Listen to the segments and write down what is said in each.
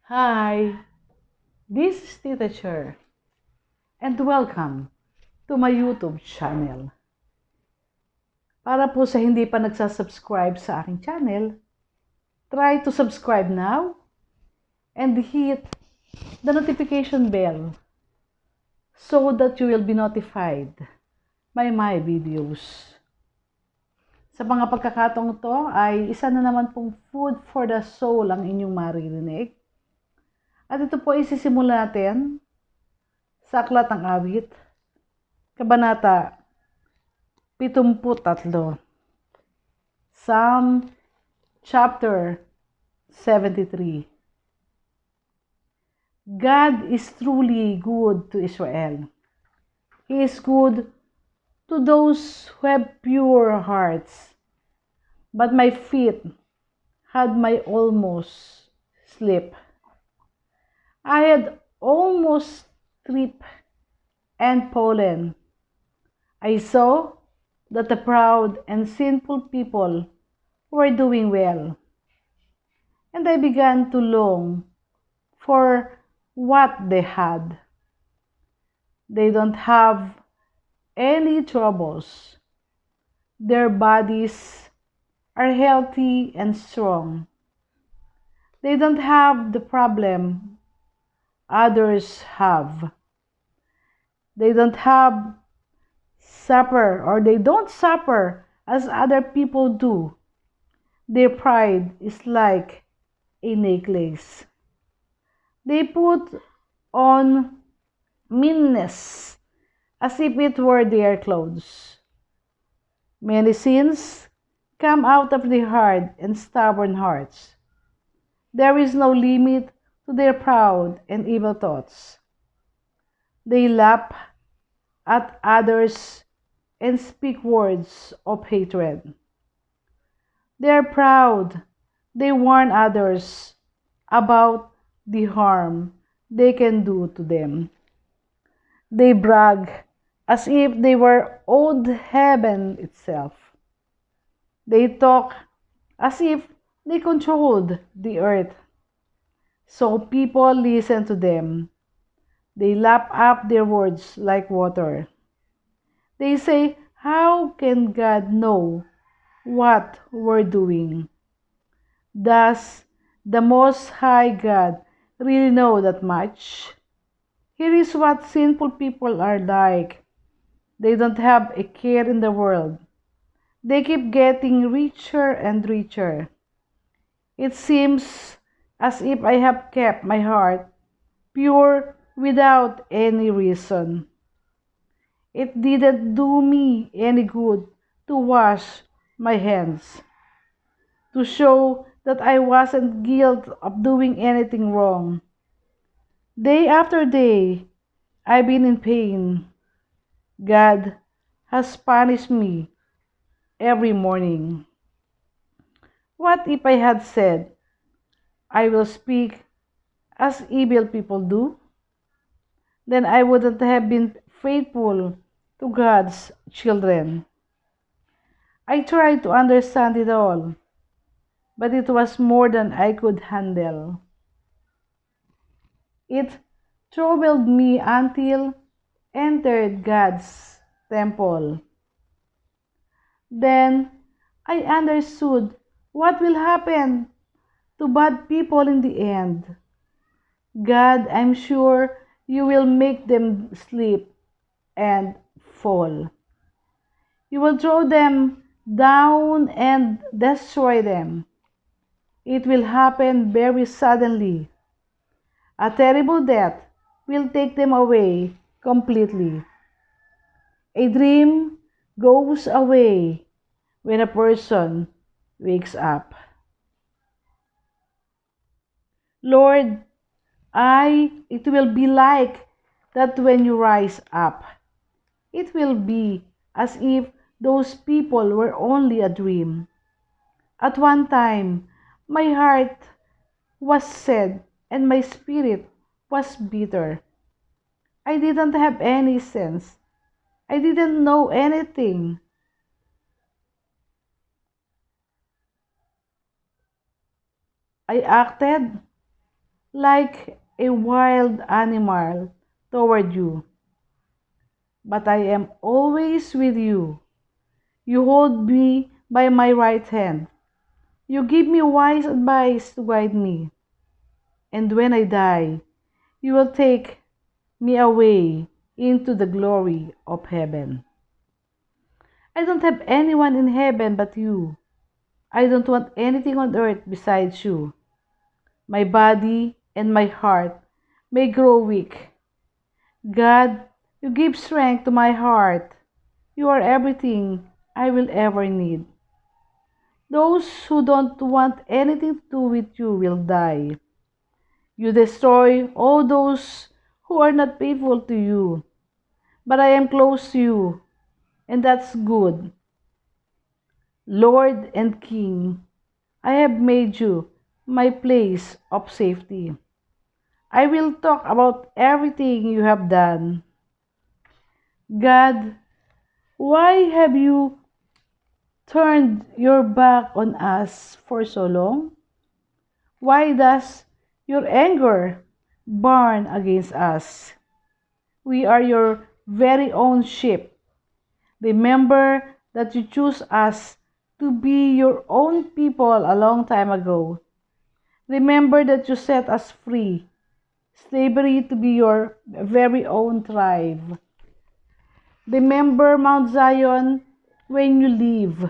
Hi, this is Tita Cher, and welcome to my YouTube channel. Para po sa hindi pa nagsasubscribe sa aking channel, try to subscribe now and hit the notification bell so that you will be notified by my videos. Sa mga pagkakataong to ay isa na naman pong food for the soul ang inyong maririnig. At ito po isisimula natin sa Aklat ng Awit, Kabanata 73, Psalm chapter 73. God is truly good to Israel. He is good to those who have pure hearts. But my feet had my almost slip. I had almost tripped and fallen. I saw that the proud and sinful people were doing well, and I began to long for what they had. They don't have any troubles. Their bodies are healthy and strong. They don't have the problem others have. They don't have suffer or they don't suffer as other people do. Their pride is like a necklace. They put on meanness as if it were their clothes. Many sins come out of the hard and stubborn hearts. There is no limit to their proud and evil thoughts. They laugh at others and speak words of hatred. They are proud. They warn others about the harm they can do to them. They brag as if they were owed heaven itself. They talk as if they controlled the earth. So people listen to them. They lap up their words like water. They say, how can God know what we're doing? Does the Most High God really know that much? Here is what sinful people are like. They don't have a care in the world. They keep getting richer and richer. It seems as if I have kept my heart pure without any reason. It didn't do me any good to wash my hands, to show that I wasn't guilty of doing anything wrong. Day after day, I've been in pain. God has punished me every morning. What if I had said, I will speak as evil people do? Then I wouldn't have been faithful to God's children. I tried to understand it all, but it was more than I could handle. It troubled me until entered God's temple. Then I understood what will happen to bad people in the end. God, I'm sure you will make them sleep and fall. You will throw them down and destroy them. It will happen very suddenly. A terrible death will take them away completely. A dream goes away when a person wakes up. Lord, it will be like that when you rise up. It will be as if those people were only a dream. At one time, my heart was sad and my spirit was bitter. I didn't have any sense. I didn't know anything. I acted like a wild animal toward you, but I am always with you. You hold me by my right hand. You give me wise advice to guide me. And when I die, you will take me away into the glory of heaven. I don't have anyone in heaven but you. I don't want anything on earth besides you. My body and my heart may grow weak. God, you give strength to my heart. You are everything I will ever need. Those who don't want anything to do with you will die. You destroy all those who are not faithful to you. But I am close to you, and that's good. Lord and King, I have made you my place of safety. I will talk about everything you have done. God, why have you turned your back on us for so long? Why does your anger burn against us? We are your very own sheep. Remember that you chose us to be your own people a long time ago. Remember that you set us free, slavery to be your very own tribe. Remember Mount Zion when you leave.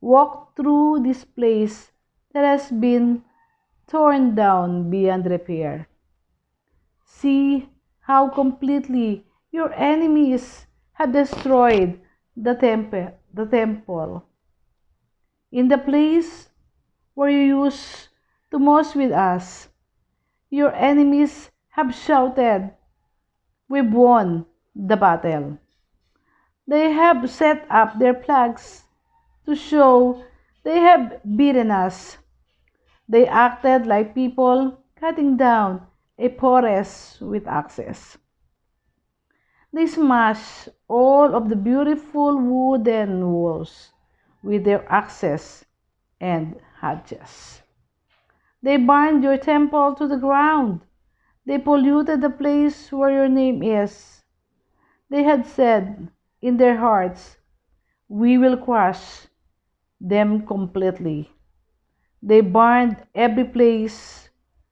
Walk through this place that has been torn down beyond repair. See how completely your enemies have destroyed the temple. In the place where you used to moss with us, your enemies have shouted, "We've won the battle." They have set up their flags to show they have beaten us. They acted like people cutting down a forest with axes. They smashed all of the beautiful wooden walls with their axes and hatchets. They burned your temple to the ground. They polluted the place where your name is. They had said in their hearts, "We will crush them completely." They burned every place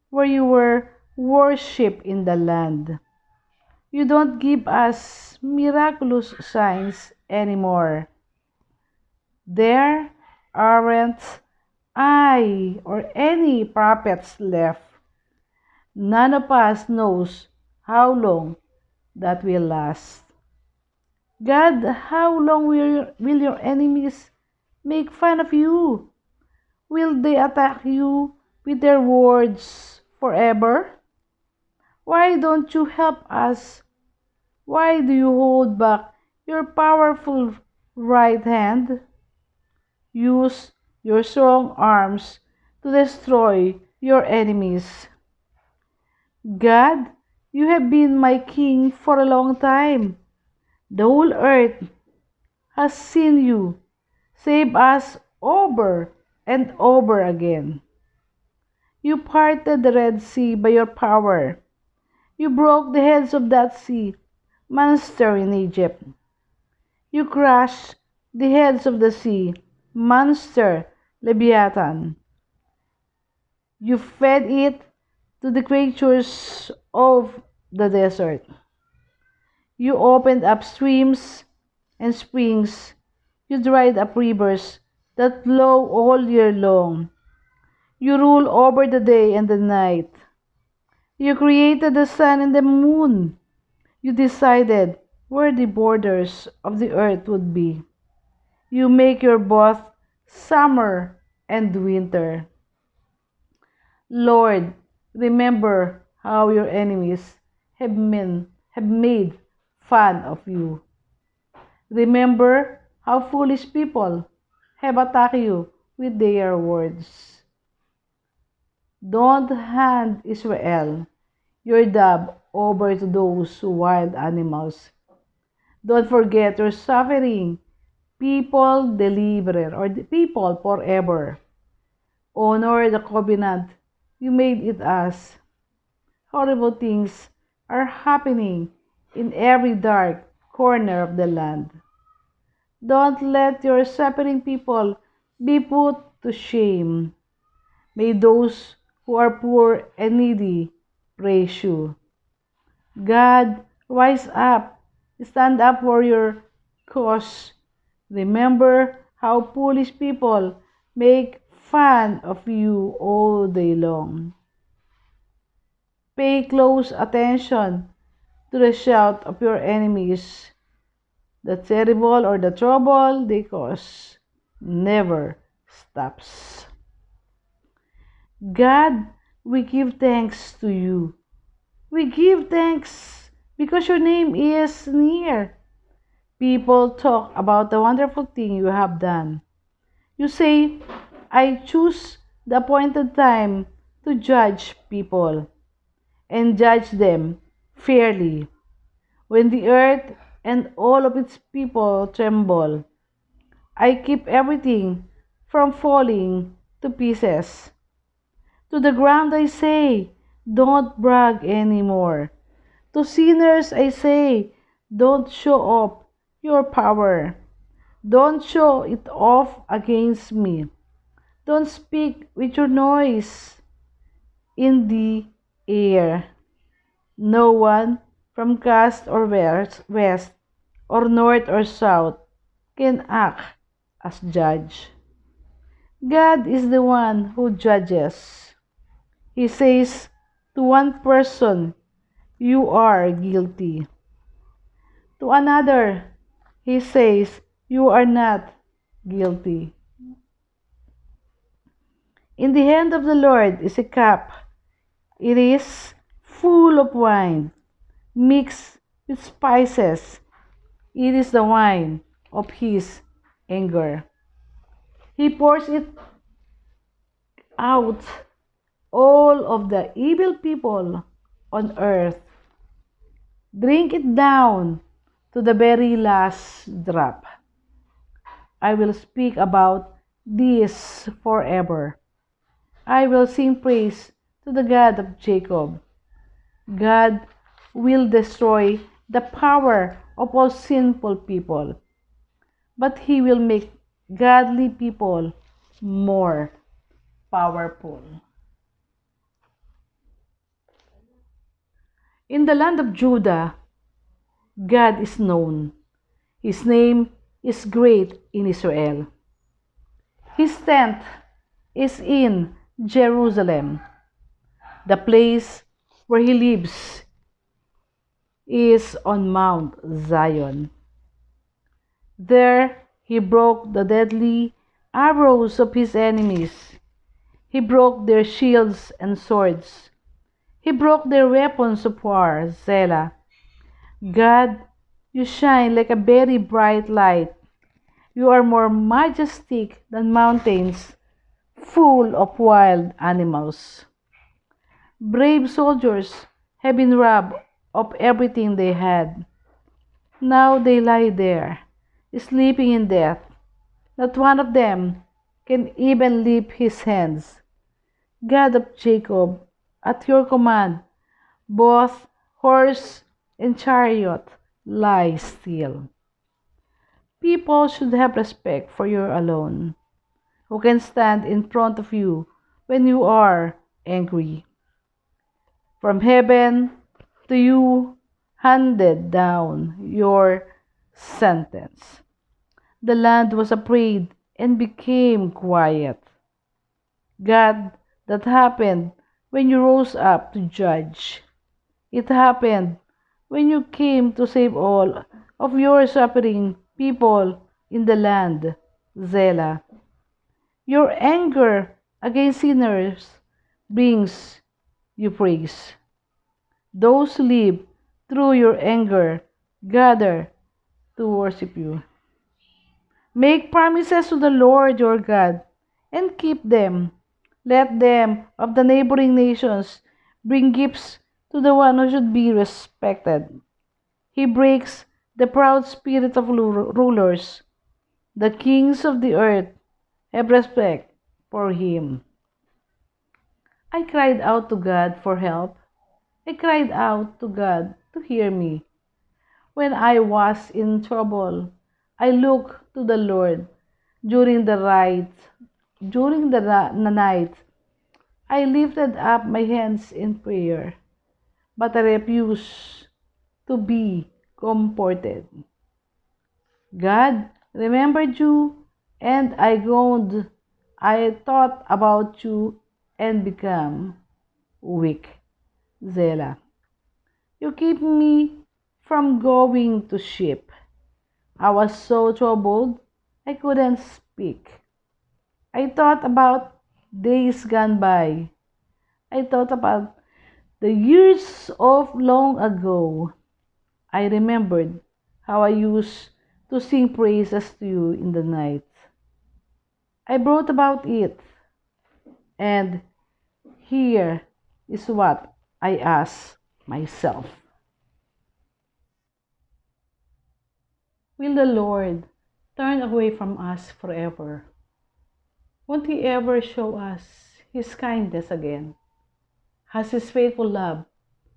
where you were worshipped in the land. You don't give us miraculous signs anymore. There aren't I or any prophets left. None of us knows how long that will last. God, how long will your enemies make fun of you? Will they attack you with their words forever? Why don't you help us? Why do you hold back your powerful right hand? Use your strong arms to destroy your enemies. God, you have been my king for a long time. The whole earth has seen you save us over and over again. You parted the Red Sea by your power. You broke the heads of that sea monster in Egypt. You crushed the heads of the sea monster Leviathan. You fed it to the creatures of the desert. You opened up streams and springs. You dried up rivers that flow all year long. You rule over the day and the night. You created the sun and the moon. You decided where the borders of the earth would be. You make your both summer and winter. Lord, remember how your enemies have made fun of you. Remember how foolish people have attacked you with their words. Don't hand Israel, your dove, over to those wild animals. Don't forget your suffering, people deliverer or the people forever. Honor the covenant you made it us. Horrible things are happening in every dark corner of the land. Don't let your suffering people be put to shame. May those who are poor and needy praise you. God, rise up, stand up for your cause. Remember how foolish people make fun of you all day long. Pay close attention to the shout of your enemies. The terrible or the trouble they cause never stops. God, we give thanks to you. We give thanks because your name is near. People talk about the wonderful thing you have done. You say, I choose the appointed time to judge people and judge them fairly. When the earth and all of its people tremble, I keep everything from falling to pieces. To the ground I say, don't brag anymore. To sinners I say, don't show off your power. Don't show it off against me. Don't speak with your noise in the air. No one from cast or west or north or south can act as judge. God is the one who judges. He says to one person, you are guilty. To another, he says, you are not guilty. In the hand of the Lord is a cup. It is full of wine, mixed with spices. It is the wine of his anger. He pours it out all of the evil people on earth. Drink it down to the very last drop. I will speak about this forever. I will sing praise to the God of Jacob. God will destroy the power of all sinful people, but he will make godly people more powerful. In the land of Judah, God is known. His name is great in Israel. His tent is in Jerusalem. The place where he lives is on Mount Zion. There he broke the deadly arrows of his enemies. He broke their shields and swords. He broke their weapons of war, Selah. God, you shine like a very bright light. You are more majestic than mountains full of wild animals. Brave soldiers have been robbed of everything they had. Now they lie there, sleeping in death. Not one of them can even lift his hands. God of Jacob, at your command, both horse and chariot lie still. People should have respect for you alone, who can stand in front of you when you are angry. From heaven to you handed down your sentence. The land was afraid and became quiet. God, that happened when you rose up to judge. It happened when you came to save all of your suffering people in the land, Zela. Your anger against sinners brings you praise. Those who live through your anger gather to worship you. Make promises to the Lord your God and keep them. Let them of the neighboring nations bring gifts to the one who should be respected. He breaks the proud spirit of rulers. The kings of the earth have respect for him. I cried out to God for help. I cried out to God to hear me. When I was in trouble, I looked to the Lord. During the night, the night, I lifted up my hands in prayer, but I refused to be comforted. God remembered you, and I groaned. I thought about you and became weak. Zela. You keep me from going to ship. I was so troubled I couldn't speak. I thought about days gone by. I thought about the years of long ago. I remembered how I used to sing praises to you in the night. I wrote about it, and here is what I asked myself. Will the Lord turn away from us forever? Won't He ever show us His kindness again? Has His faithful love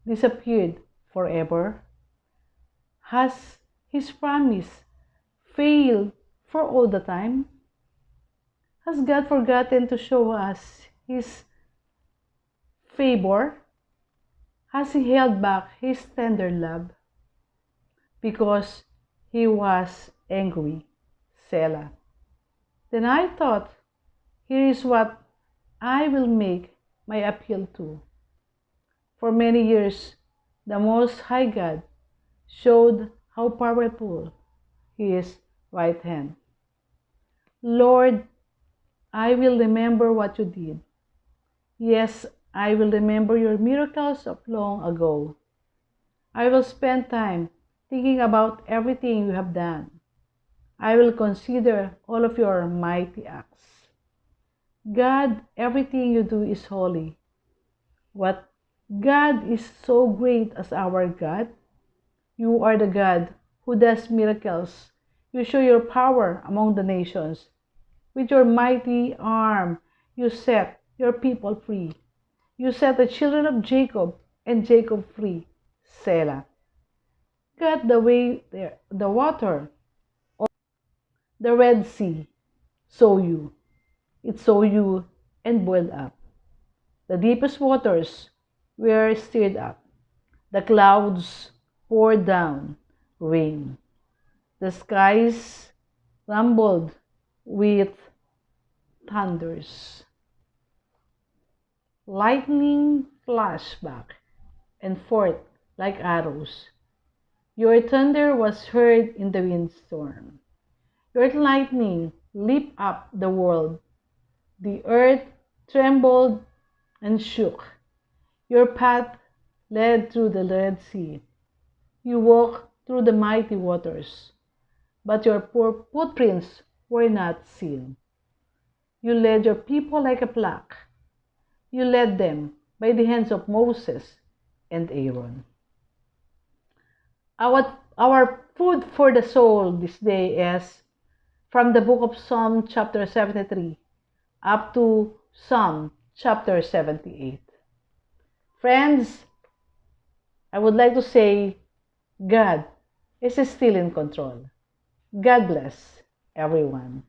disappeared forever? Has His promise failed for all the time? Has God forgotten to show us His favor? Has He held back His tender love? Because He was angry. Selah. Then I thought, here is what I will make my appeal to. For many years, the Most High God showed how powerful His right hand. Lord, I will remember what you did. Yes, I will remember your miracles of long ago. I will spend time thinking about everything you have done. I will consider all of your mighty acts. God, everything you do is holy. What God is so great as our God? You are the God who does miracles. You show your power among the nations. With your mighty arm, you set your people free. You set the children of Jacob and Jacob free. Selah. God, the way there, the water, the Red Sea, saw you. It saw you and boiled up. The deepest waters were stirred up. The clouds poured down rain. The skies rumbled with thunders. Lightning flashed back and forth like arrows. Your thunder was heard in the windstorm. Your lightning lit up the world. The earth trembled and shook. Your path led through the Red Sea. You walked through the mighty waters, but your poor footprints were not seen. You led your people like a flock. You led them by the hands of Moses and Aaron. Our food for the soul this day is from the book of Psalm chapter 73 up to Psalm chapter 78. Friends, I would like to say God is still in control. God bless everyone.